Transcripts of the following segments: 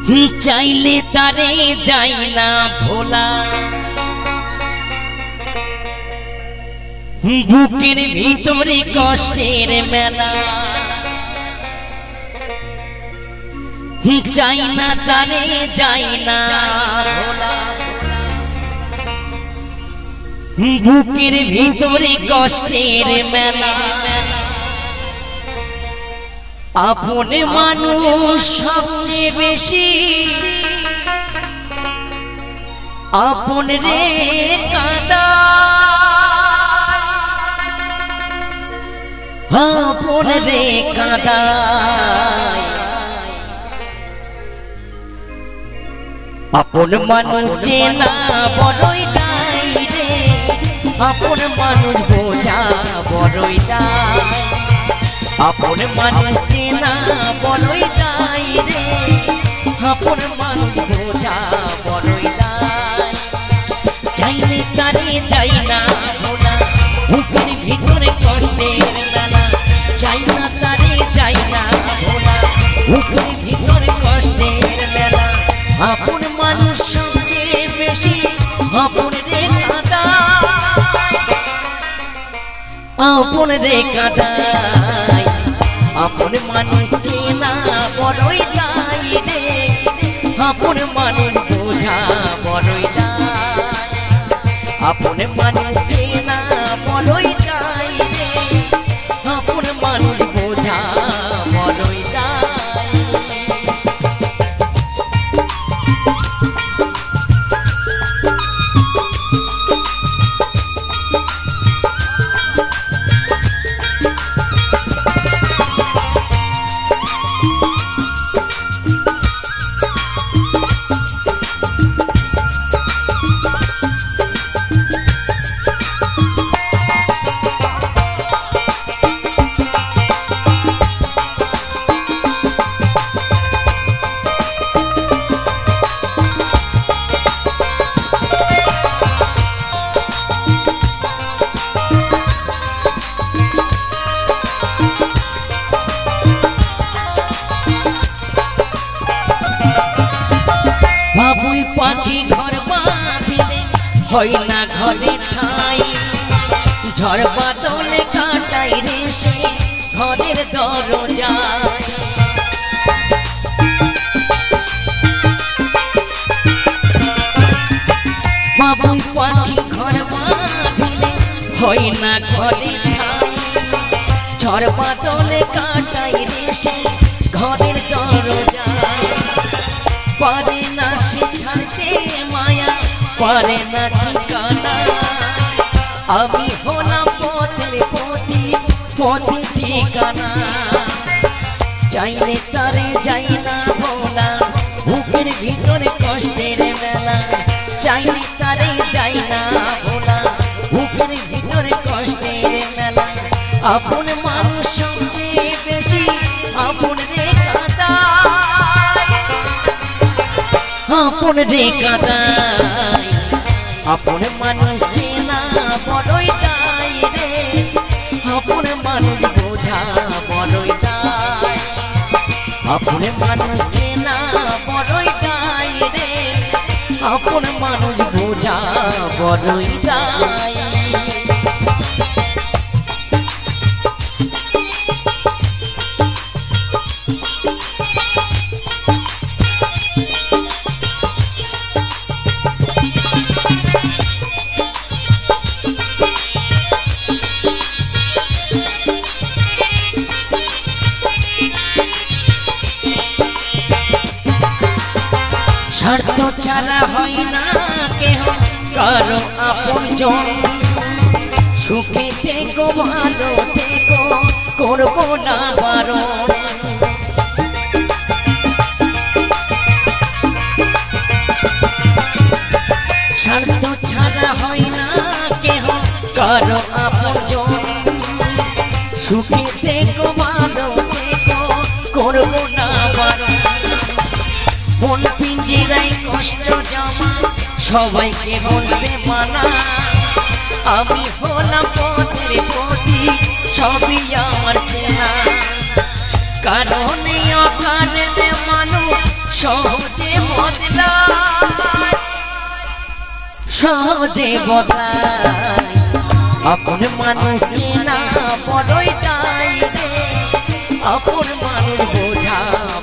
চাইলে তারে যাই না ভোলা বুকের ভিতরে কষ্টের মেলা চাই না তারে যাই না ভোলা বুকের ভিতরে কষ্টের মেলা আপন মানুষ সবচেয়ে বেশি আপন রে কাঁদা আপন রে কাঁদা আপন মানুষ চেনা বড়ই দায় রে আপন মানুষ বোঝা বড়ই দায় আপন মানুষ চেনা বড়ই দায় রে আপন মানুষ বোঝা বড়ই দায় চাইলে তারে যাই না ভোলা বুকের ভিতরে কষ্টের মেলা চাই না তারে যাই না ভোলা বুকের ভিতরে কষ্টের মেলা আপন মানুষ সবচেয়ে বেশি আপন রে কাঁদা আপন রে কাঁদায় আপন মানুষ চেনা বড়ই দায় রে আপন মানুষ বোঝা বড়ই দায় আপন মানুষ চেনা বড়ই দায় রে আপন মানুষ বোঝা বড়ই দায় বাবুই পাখি ঘর বাঁধিলে হয় না ঘরে ঠাই ঝড় বাদলে কাটাই রে সে ঘরের দরজায় বাবুই পাখি ঘর বাঁধিলে হয় না ঘরে ঠাই ঝড় বাদলে কাটাই রে সে ঘরের দরজায় পারে না সে ছাড়তে মায়া পারে না ঠিকানা আমি হলাম পথের পথি পথি ঠিকানা চাইলে তারে যাই না ভোলা বুকের ভিতরে কষ্টের মেলা চাইলে তারে যাই না ভোলা বুকের ভিতরে কষ্টের মেলা আপন মানুষ সবচেয়ে বেশি আপন রে কাঁদা আপন রে কাঁদায় আপন মানুষ চেনা বড়ই দায় রে আপন মানুষ বোঝা বড়ই দায় আপন মানুষ চেনা বড়ই দায় রে আপন মানুষ বোঝা বড়ই দায় স্বার্থ ছাড়া হয় না কেহ কারো আপনজন সুখে থেকো ভালো থেকো করবো না বারণ স্বার্থ ছাড়া হয় না কেহ কারো আপনজন সুখে থেকো ভালো থেকো করবো না বারণ মন পিঞ্জিরাই কষ্ট জমা সবাইকে বলতে মানা আমি হলাম পথের পথি সবই আমার চেনা কারণে অকারণে মানুষ সহজে সহজে বদলায় আপন মানুষ চেনা বড়ই দায় রে আপন মানুষ বোঝা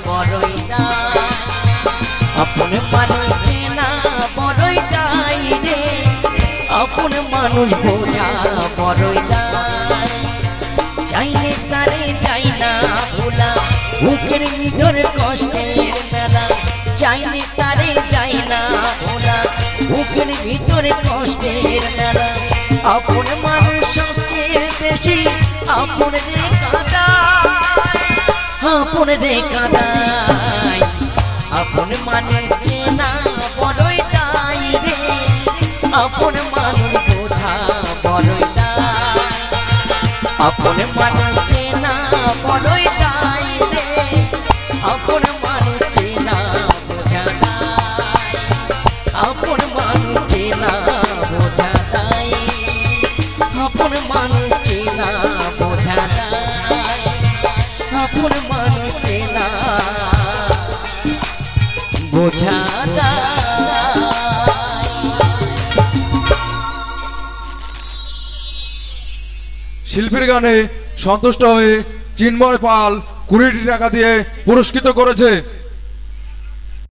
বড়ই দায় আপন মানুষ চেনা বড়ই দায় রে আপন মানুষ বোঝা বড়ই দায় চাইলে তারে যাই না ভোলা বুকের ভিতর কষ্টের মেলা চাইলে তারে যাই না ভোলা বুকের ভিতর কষ্টের মেলা আপন মানুষ সবচেয়ে বেশি আপন রে কাঁদায় আপন রে কাঁদায় আপন মানুষ চেনা বড়ই দায় রে আপন মানুষ বোঝা বড়ই দায় আপন মানুষ চেনা বড়ই দায় রে আপন মানুষ চেনা বোঝা দায় আপন মানুষ চেনা বোঝা দায় আপন মানুষ চেনা বোঝা দায় আপন মানুষ চেনা বোঝা দায়। শিল্পীর গানে সন্তুষ্ট হয়ে চিন্ময় পাল 20টি টাকা দিয়ে পুরস্কৃত করেছে।